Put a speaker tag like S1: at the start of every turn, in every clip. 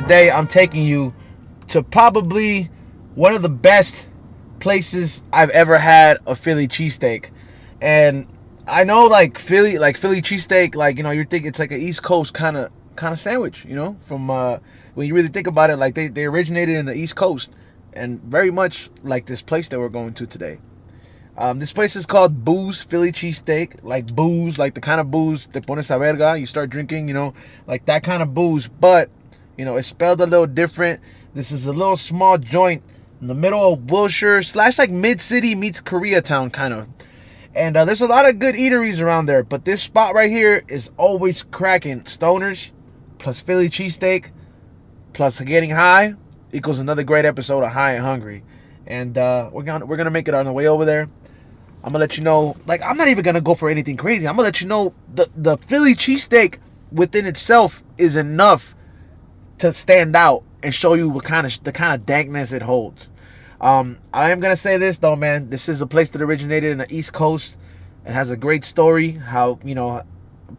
S1: today I'm taking you to probably one of the best places I've ever had a Philly cheesesteak. And I know Philly cheesesteak, you think it's like an East Coast kind of sandwich, from when you really think about it, like they originated in the East Coast, and very much like this place that we're going to today. This place is called Boos Philly Cheesesteak, like booze, like the kind of booze te pones a verga, you start drinking, like that kind of booze, but, it's spelled a little different. This is a little small joint in the middle of Wilshire / like mid-city meets Koreatown kind of. And there's a lot of good eateries around there, but this spot right here is always cracking. Stoners plus Philly cheesesteak plus getting high equals another great episode of High and Hungry. And we're gonna make it on the way over there. I'm gonna let you know, I'm not even gonna go for anything crazy. I'm gonna let you know the Philly cheesesteak within itself is enough to stand out and show you the kind of dankness it holds. I am gonna say this though, man. This is a place that originated in the East Coast. It has a great story. How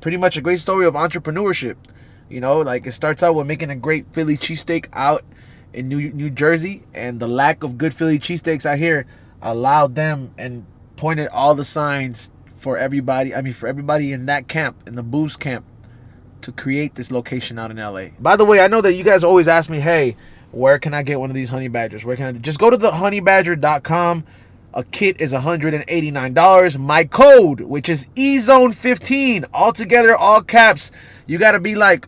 S1: pretty much a great story of entrepreneurship. It starts out with making a great Philly cheesesteak out in New Jersey, and the lack of good Philly cheesesteaks out here allowed them and pointed all the signs for everybody in that camp, in the Boos camp, to create this location out in LA. By the way, I know that you guys always ask me, hey, where can I get one of these honey badgers? Where can I just go to thehoneybadger.com. A kit is $189. My code, which is EZone15, all together, all caps. You gotta be like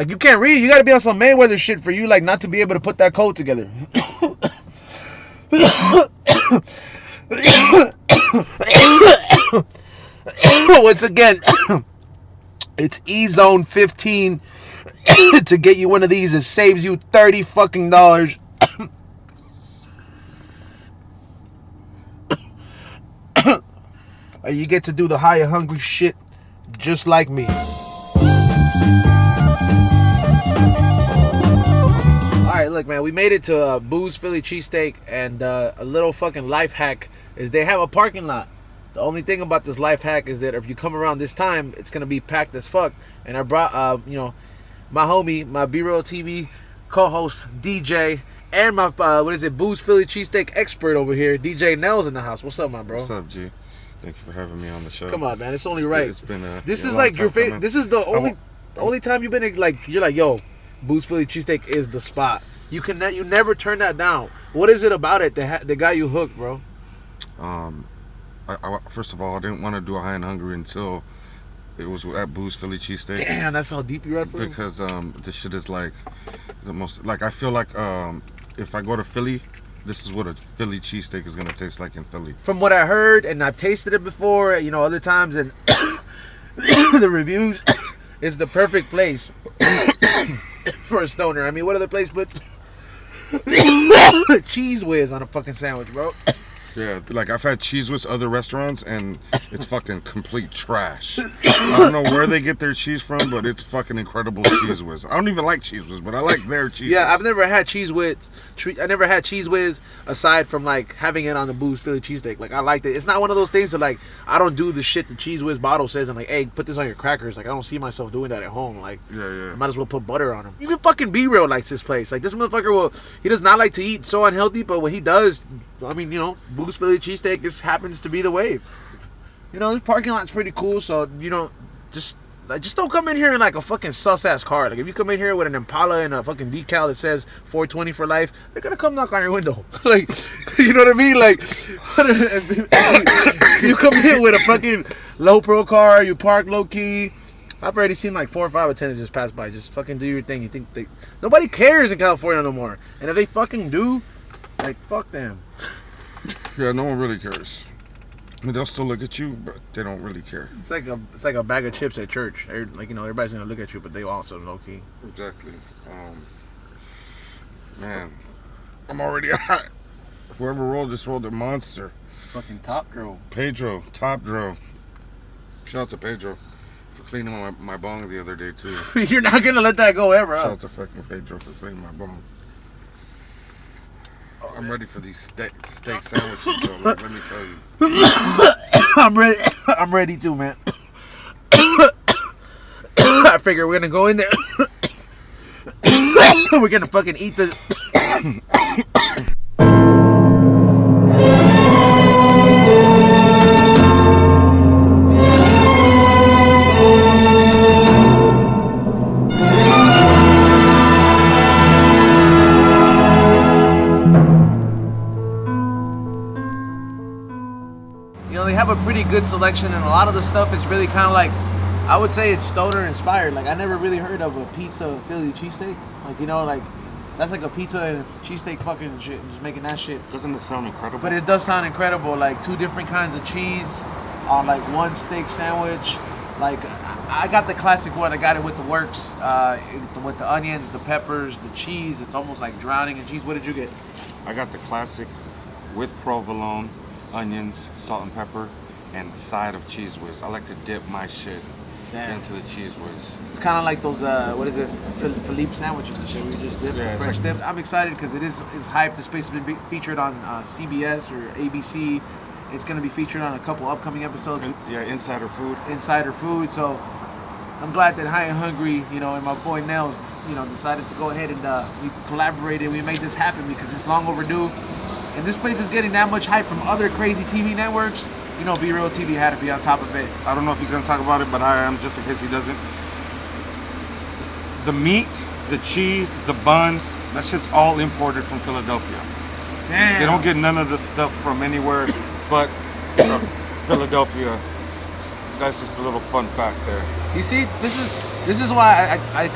S1: you can't read. You gotta be on some Mayweather shit for you, not to be able to put that code together. Once again, it's EZone15 to get you one of these. It saves you $30 fucking. And you get to do the High and Hungry shit just like me. Alright, look, man, we made it to Boos Philly Cheesesteak, and a little fucking life hack is they have a parking lot. The only thing about this life hack is that if you come around this time, it's going to be packed as fuck. And I brought, my homie, my BREALTV co-host, DJ, and my, Boos Philly Cheesesteak expert over here, DJ Nelz in the house. What's up, my bro?
S2: What's up, G? Thank you for having me on the show.
S1: Come on, man. It's only right.
S2: It's been
S1: this is like your favorite. This is the only time you've been you're like, yo, Boos Philly Cheesesteak is the spot. You never turn that down. What is it about it that got you hooked, bro?
S2: First of all, I didn't want to do a High and Hungry until it was at Boos Philly Cheesesteak.
S1: Damn, that's how deep you read for him?
S2: Because this shit is the most, I feel like if I go to Philly, this is what a Philly cheesesteak is gonna taste like in Philly.
S1: From what I heard, and I've tasted it before, other times, and the reviews, it's the perfect place for a stoner. I mean, what other place but Cheese Whiz on a fucking sandwich, bro?
S2: Yeah, I've had Cheese Whiz other restaurants, and it's fucking complete trash. I don't know where they get their cheese from, but it's fucking incredible Cheese Whiz. I don't even like Cheese Whiz, but I like their Cheese Whiz.
S1: Yeah, I've never had Cheese Whiz. I never had Cheese Whiz aside from having it on the Boos Philly Cheesesteak. I liked it. It's not one of those things that I don't do the shit the Cheese Whiz bottle says and hey, put this on your crackers. I don't see myself doing that at home.
S2: Yeah.
S1: I might as well put butter on them. Even fucking B Real likes this place. This motherfucker he does not like to eat so unhealthy, but when he does, I mean, Boos Philly Cheesesteak just happens to be the wave. This parking lot's pretty cool, so just don't come in here in a fucking sus ass car. If you come in here with an Impala and a fucking decal that says 420 for life, they're gonna come knock on your window. You know what I mean? If you come in with a fucking low pro car, you park low key. I've already seen 4 or 5 attendants just pass by. Just fucking do your thing. You think nobody cares in California no more, and if they fucking do, fuck them.
S2: Yeah, no one really cares. I mean, they'll still look at you, but they don't really care.
S1: It's like a bag of chips at church. Everybody's gonna look at you, but they also low key.
S2: Exactly. Man, I'm already hot. Whoever rolled their monster.
S1: Fucking top dro.
S2: Pedro, top dro. Shout out to Pedro for cleaning my bong the other day too.
S1: You're not gonna let that go ever.
S2: Shout out to fucking Pedro for cleaning my bong. I'm ready for these steak sandwiches, though. Let me tell you.
S1: I'm ready too, man. I figure we're gonna go in there. We're gonna fucking eat the. You know, they have a pretty good selection, and a lot of the stuff is really kind of like, I would say it's stoner inspired. Like, I never really heard of a pizza Philly cheesesteak. Like, you know, like, that's like a pizza and cheesesteak fucking shit, just making that shit.
S2: Doesn't it sound incredible?
S1: But it does sound incredible. Like, 2 different kinds of cheese on like 1 steak sandwich. Like, I got the classic one. I got it with the works, with the onions, the peppers, the cheese. It's almost like drowning in cheese. What did you get?
S2: I got the classic with provolone, onions, salt and pepper, and side of Cheese Whiz. I like to dip my shit into the Cheese Whiz.
S1: It's kind of like those, what is it, Philippe sandwiches and shit. We just dip, French dip. I'm excited because it's hyped. This place has been featured on CBS or ABC. It's going to be featured on a couple upcoming episodes.
S2: Insider Food.
S1: Insider Food. So I'm glad that High and Hungry, you know, and my boy Nelz, you know, decided to go ahead and we collaborated. We made this happen because it's long overdue. And this place is getting that much hype from other crazy TV networks. You know, BREALTV had to be on top of it.
S2: I don't know if he's going to talk about it, but I am, just in case he doesn't. The meat, the cheese, the buns, that shit's all imported from Philadelphia.
S1: Damn.
S2: They don't get none of the stuff from anywhere but from Philadelphia. So that's just a little fun fact there.
S1: You see, this is why I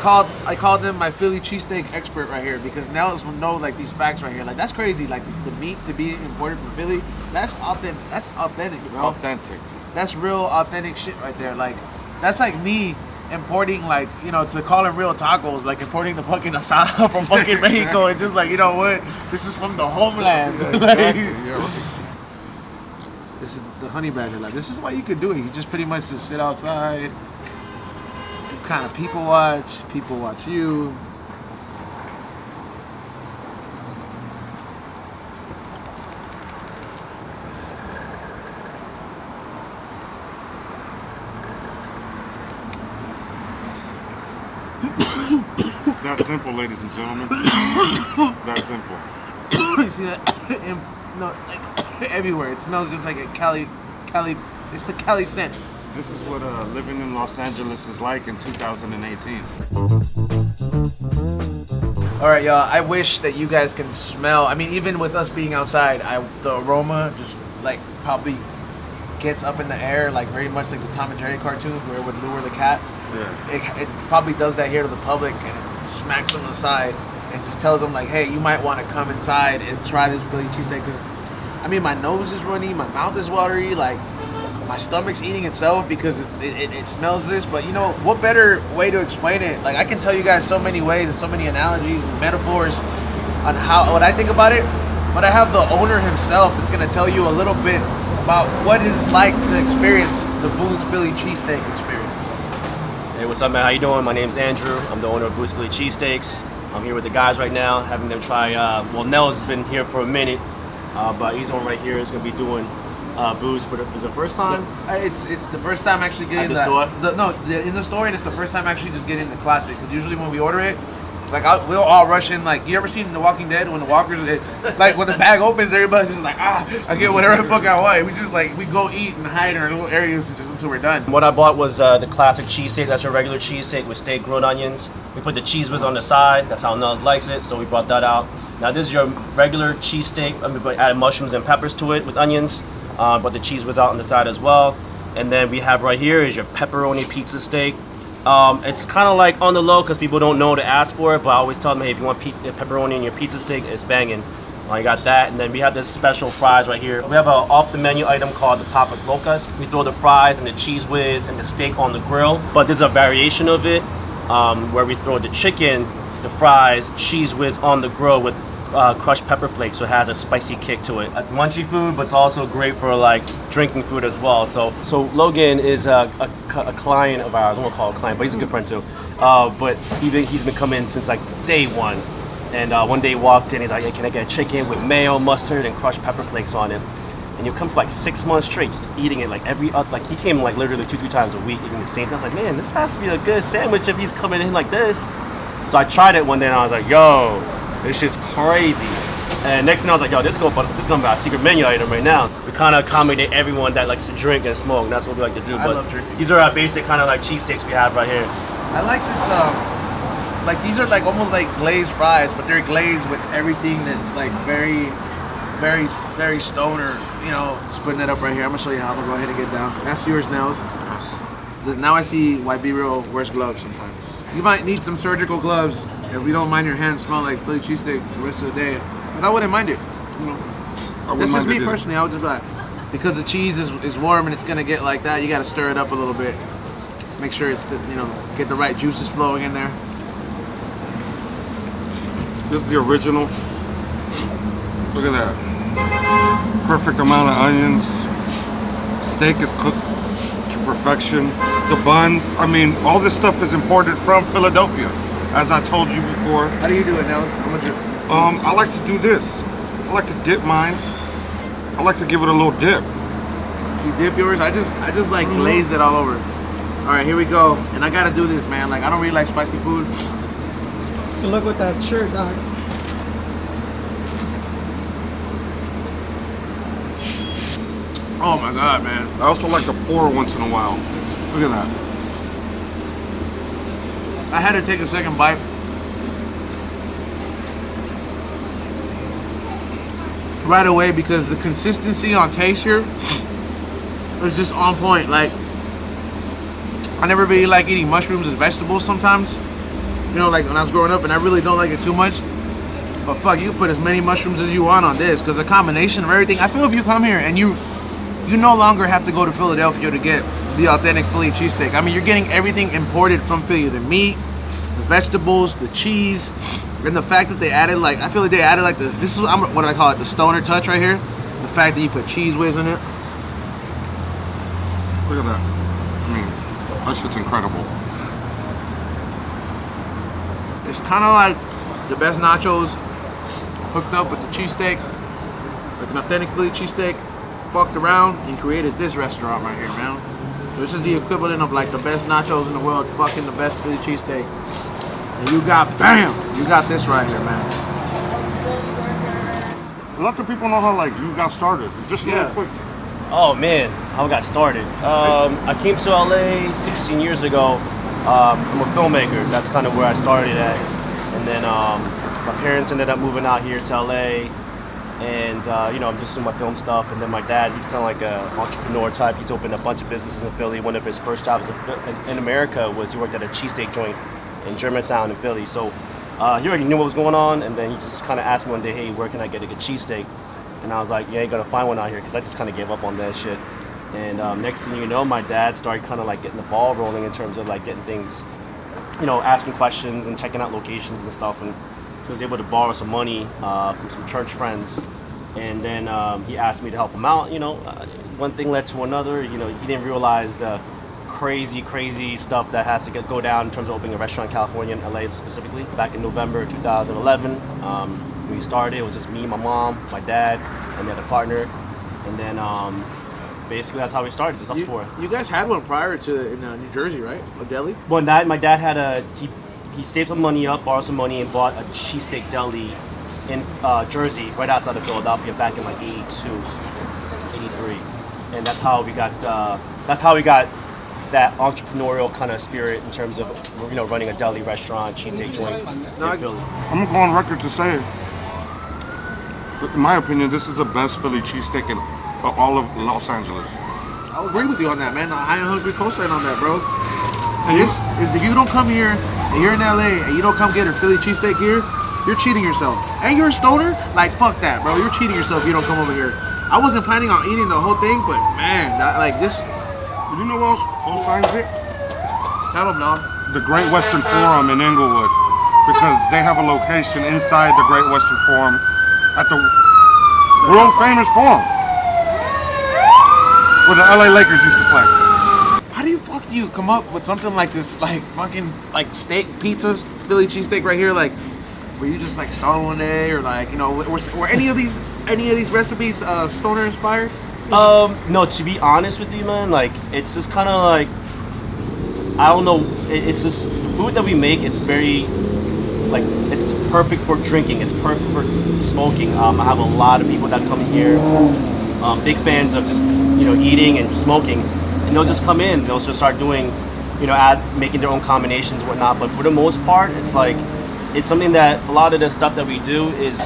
S1: called them my Philly cheesesteak expert right here, because Nelz will know like these facts right here. Like, that's crazy. Like, the meat to be imported from Philly, that's authentic. That's authentic, bro.
S2: Authentic.
S1: That's real authentic shit right there. Like, that's like me importing, like, you know, to call them real tacos, like importing the fucking asada from fucking Mexico and just like, you know what, this is from the homeland.
S2: Exactly. Yeah, right.
S1: This is the honey badger. Like, this is why you could do it. You just pretty much just sit outside, kind of people watch you.
S2: It's that simple, ladies and gentlemen. It's that simple.
S1: You see that? No, like everywhere. It smells just like a Cali. It's the Cali scent.
S2: This is what living in Los Angeles is like in 2018.
S1: All right, y'all. I wish that you guys can smell. I mean, even with us being outside, the aroma just like probably gets up in the air, like very much like the Tom and Jerry cartoons where it would lure the cat. Yeah. It probably does that here to the public, and it smacks them on the side and just tells them like, hey, you might want to come inside and try this Philly cheesesteak. Because I mean, my nose is runny, my mouth is watery, like my stomach's eating itself because it smells this. But you know, what better way to explain it? Like, I can tell you guys so many ways and so many analogies and metaphors on what I think about it. But I have the owner himself that's gonna tell you a little bit about what it's like to experience the Boos Philly Cheesesteak experience.
S3: Hey, what's up, man? How you doing? My name's Andrew. I'm the owner of Boos Philly Cheesesteaks. I'm here with the guys right now, having them try. Well, Nelz has been here for a minute, but he's on right here. Is gonna be doing Boos for the first time.
S1: It's the first time actually getting
S3: the store.
S1: In the store, and it's the first time actually just getting the classic. Because usually when we order it, like we'll all rush in. Like, you ever seen The Walking Dead when the walkers, like when the bag opens, everybody's just like, I get whatever the fuck I want. We just like, we go eat and hide in our little areas just until we're done.
S3: What I bought was the classic cheesesteak. That's a regular cheesesteak with steak, grilled onions. We put the Cheese Whiz on the side. That's how Nelz likes it, so we brought that out. Now this is your regular cheesesteak. I mean, but add mushrooms and peppers to it with onions. But the Cheese Whiz out on the side as well. And then we have right here is your pepperoni pizza steak. It's kind of like on the low because people don't know to ask for it, but I always tell them, hey, if you want pepperoni in your pizza steak, it's banging. You got that, and then we have this special fries right here. We have an off-the-menu item called the Papas Locas. We throw the fries and the Cheese Whiz and the steak on the grill, but there's a variation of it where we throw the chicken, the fries, Cheese Whiz on the grill with crushed pepper flakes, so it has a spicy kick to it. That's munchy food, but it's also great for like drinking food as well. So Logan is a client of ours. I won't call him a client, but he's a good friend too. But he's been coming since like day one. And one day he walked in, he's like, hey, can I get a chicken with mayo, mustard, and crushed pepper flakes on it? And you'll come for like 6 months straight just eating it like every other, like he came like literally 2-3 times a week eating the same thing. I was like, man, this has to be a good sandwich if he's coming in like this. So I tried it one day and I was like, yo, this shit's crazy. And next thing I was like, yo, this is gonna be our secret menu item right now. We kind of accommodate everyone that likes to drink and smoke, and that's what we like to do.
S1: I love drinking.
S3: These are our basic kind of like cheesesteaks we have right here.
S1: I like this, like these are like almost like glazed fries, but they're glazed with everything that's like very, very, very stoner. You know, splitting it up right here. I'm gonna show you how. I'm gonna go ahead and get down. That's yours, Nelz. Now I see why B-Real wears gloves sometimes. You might need some surgical gloves if you don't mind your hands smell like Philly cheesesteak the rest of the day. But I wouldn't mind it. You know, this is me personally. I would just be like, because the cheese is warm and it's gonna get like that. You gotta stir it up a little bit. Make sure it's get the right juices flowing in there.
S2: This is the original. Look at that. Perfect amount of onions. Steak is cooked to perfection. The buns, I mean, all this stuff is imported from Philadelphia, as I told you before.
S1: How do you do it, Nelz?
S2: I like to do this. I like to dip mine. I like to give it a little dip.
S1: You dip yours? I just like glazed it all over. All right, here we go. And I gotta do this, man. Like, I don't really like spicy food.
S4: Good luck with that shirt, dog.
S1: Oh my God, man.
S2: I also like to pour once in a while. Look at that.
S1: I had to take a second bite. Right away, because the consistency on taste here is just on point. Like, I never really like eating mushrooms as vegetables sometimes. You know, like when I was growing up, and I really don't like it too much. But fuck, you can put as many mushrooms as you want on this, because the combination of everything. I feel if you come here and you no longer have to go to Philadelphia to get the authentic Philly cheesesteak. I mean, you're getting everything imported from Philly. The meat, the vegetables, the cheese, and the fact that they added, like, I feel like they added like this is what I call it, the stoner touch right here. The fact that you put cheese whiz in it.
S2: Look at that. I mean, that shit's incredible.
S1: It's kind of like the best nachos hooked up with the cheesesteak, like an authentic Philly cheesesteak, fucked around and created this restaurant right here, man. This is the equivalent of like the best nachos in the world, fucking the best Philly cheesesteak. And you got, bam, you got this right here, man.
S2: Let the people know how like you got started. Just real quick.
S3: Oh man, how I got started. I came to LA 16 years ago. I'm a filmmaker. That's kind of where I started at. And then my parents ended up moving out here to LA. And you know, I'm just doing my film stuff. And then my dad, he's kind of like an entrepreneur type. He's opened a bunch of businesses in Philly. One of his first jobs in America was he worked at a cheesesteak joint in Germantown in Philly. So he already knew what was going on. And then he just kind of asked me one day, hey, where can I get a good cheesesteak? And I was like, you ain't gonna find one out here, because I just kind of gave up on that shit. And next thing you know, my dad started kind of like getting the ball rolling in terms of like getting things, you know, asking questions and checking out locations and stuff. And he was able to borrow some money from some church friends. And then he asked me to help him out. You know, one thing led to another. You know, he didn't realize the crazy stuff that has to go down in terms of opening a restaurant in California, in LA specifically. Back in November 2011, when we started, it was just me, my mom, my dad, and the other partner. And then basically that's how we started, just us four.
S1: You guys had one prior to in New Jersey, right? A deli?
S3: One night, my dad had he saved some money up, borrowed some money, and bought a cheesesteak deli in Jersey, right outside of Philadelphia, back in like 82, 83. And that's how we got that entrepreneurial kind of spirit in terms of, you know, running a deli restaurant, cheesesteak joint in Philly.
S2: I'm gonna go on record to say, in my opinion, this is the best Philly cheesesteak in all of Los Angeles.
S1: I'll agree with you on that, man. I 100% co-sign on that, bro. And this is, if you don't come here and you're in LA and you don't come get a Philly cheesesteak here, you're cheating yourself. And you're a stoner? Like, fuck that, bro. You're cheating yourself if you don't come over here. I wasn't planning on eating the whole thing, but man, like this.
S2: You know what else co-signs it?
S1: Tell them, dog.
S2: The Great Western Forum in Inglewood, because they have a location inside the Great Western Forum at the world famous forum where the LA Lakers used to play.
S1: How do you come up with something like this, like fucking like steak pizzas, Philly cheesesteak right here? Like, were you just like startled one day, or like, you know, were any of these recipes stoner inspired?
S3: No, to be honest with you, man, like it's just kind of like I don't know. It's just the food that we make. It's very like it's perfect for drinking. It's perfect for smoking. I have a lot of people that come in here, big fans of just eating and smoking, and they'll just come in. They'll just start doing, making their own combinations, and whatnot. But for the most part, it's like it's something that a lot of the stuff that we do is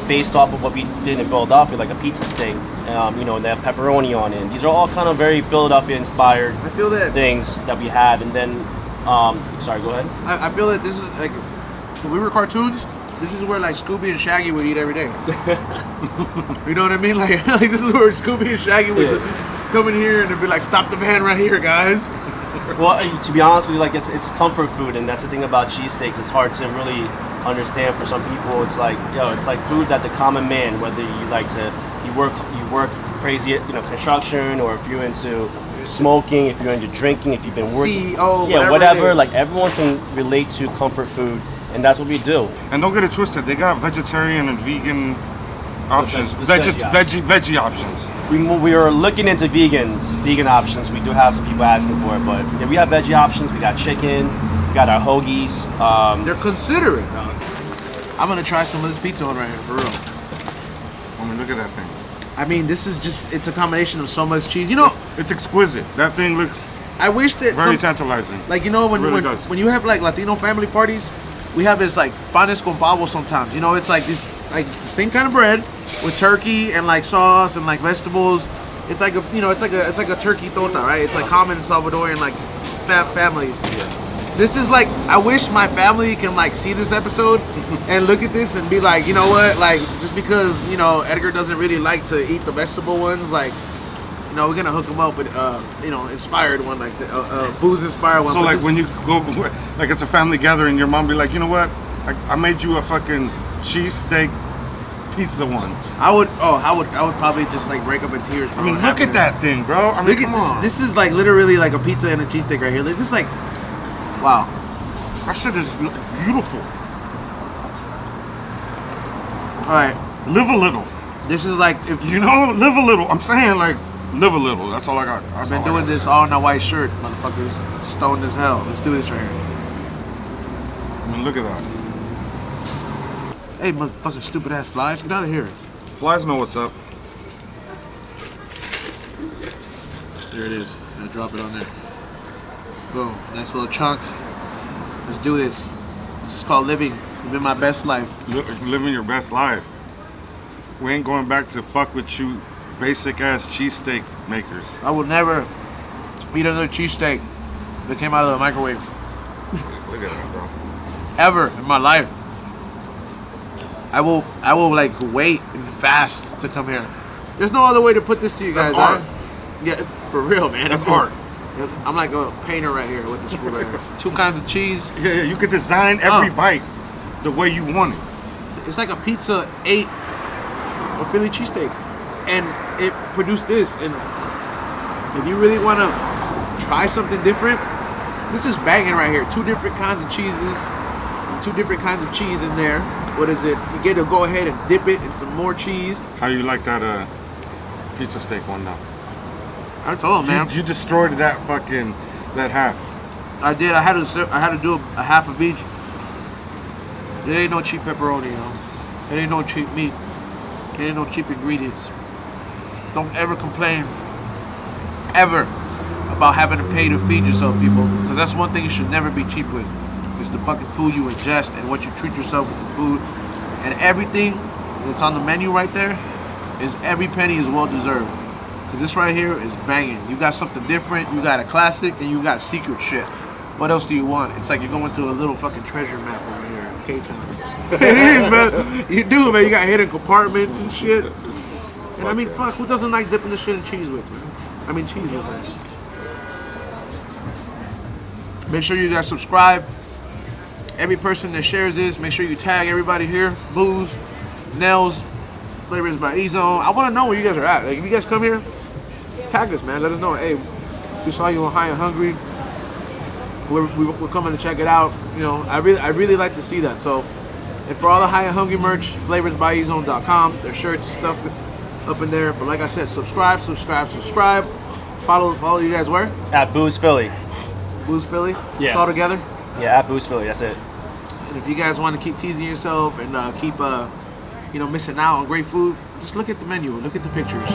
S3: based off of what we did in Philadelphia, like a pizza steak. They have pepperoni on it. These are all kind of very Philadelphia-inspired
S1: I feel that
S3: things that we have. And then, sorry, go ahead.
S1: I feel that this is like when we were cartoons. This is where like Scooby and Shaggy would eat every day. You know what I mean? Like this is where Scooby and Shaggy would come in here and they'd be like, "Stop the van right here, guys."
S3: Well, to be honest with you, like it's comfort food, and that's the thing about cheesesteaks. It's hard to really understand for some people. It's like it's like food that the common man, whether you work crazy at construction, or if you're into smoking, if you're into drinking, if you've been working, whatever. Like everyone can relate to comfort food, and that's what we do.
S2: And don't get it twisted. They got vegetarian and vegan options, veggie options.
S3: We are looking into vegan options. We do have some people asking for it, but yeah, we have veggie options. We got chicken, we got our hoagies.
S1: They're considerate, dog. I'm gonna try some of this pizza on right here, for real.
S2: I mean, look at that thing.
S1: I mean, this is it's a combination of so much cheese.
S2: It's exquisite. That thing looks
S1: I wish that
S2: very tantalizing.
S1: Like when you have like Latino family parties, we have this like panes con pavo sometimes. It's like this like the same kind of bread with turkey and like sauce and like vegetables. It's like it's like a turkey torta, right? It's like common in Salvadorian like families. This is like I wish my family can like see this episode and look at this and be like, you know what? Like just because Edgar doesn't really like to eat the vegetable ones, like we're gonna hook him up with inspired one, like the Boos inspired one.
S2: So like when you go like it's a family gathering, your mom be like, you know what? I made you a fucking cheesesteak pizza one.
S1: I would probably just like break up in tears, bro.
S2: I mean, look at that thing, bro. I mean, come on.
S1: This is like literally like a pizza and a cheesesteak right here. It's just like, wow.
S2: That shit is beautiful.
S1: All right.
S2: Live a little.
S1: This is like if
S2: live a little. I'm saying like live a little. That's all I got.
S1: I've been doing this all in a white shirt, motherfuckers. Stoned as hell. Let's do this right here.
S2: I mean, look at that.
S1: Hey, motherfucking stupid ass flies, get out of here.
S2: Flies know what's up.
S1: There it is. I'm gonna drop it on there. Boom. Nice little chunk. Let's do this. This is called living my best life.
S2: Living your best life. We ain't going back to fuck with you basic ass cheesesteak makers.
S1: I will never eat another cheesesteak that came out of the microwave.
S2: Look at that, bro.
S1: Ever in my life. I will like wait and fast to come here. There's no other way to put this to you guys.
S2: That's art.
S1: Yeah, for real, man.
S2: That's art.
S1: I'm like a painter right here with this screw right here. 2 kinds of cheese.
S2: Yeah, you could design every bite the way you want it.
S1: It's like a pizza ate a Philly cheesesteak, and it produced this. And if you really want to try something different, this is banging right here. 2 different kinds of cheeses, 2 different kinds of cheese in there. What is it? You get to go ahead and dip it in some more cheese.
S2: How do you like that pizza steak one now?
S1: I told him, man.
S2: You destroyed that half.
S1: I did. I had to do a half of each. There ain't no cheap pepperoni, There ain't no cheap meat. There ain't no cheap ingredients. Don't ever complain, ever, about having to pay to feed yourself, people. Because that's one thing you should never be cheap with. It's the fucking food you ingest and what you treat yourself with the food. And everything that's on the menu right there is every penny is well deserved. Because this right here is banging. You got something different, you got a classic, and you got secret shit. What else do you want? It's like you're going to a little fucking treasure map over here in K-Town. It is, man. You do, man. You got hidden compartments and shit. And I mean, fuck, who doesn't like dipping this shit in cheese with, man? I mean, cheese with it. Make sure you guys subscribe. Every person that shares this, make sure you tag everybody here. Boos, Nelz, Flavors by E-Zone. I want to know where you guys are at. Like, if you guys come here, tag us, man. Let us know. Hey, we saw you on High and Hungry. We're coming to check it out. I really like to see that. So, and for all the High and Hungry merch, flavorsbyezone.com. Their shirts and stuff. up in there. But like I said, subscribe. Follow you guys where?
S3: At Boos Philly.
S1: Boos Philly.
S3: Yeah.
S1: It's all together.
S3: Yeah, at Boos Philly. That's it.
S1: And if you guys want to keep teasing yourself and keep missing out on great food, just look at the menu. Look at the pictures.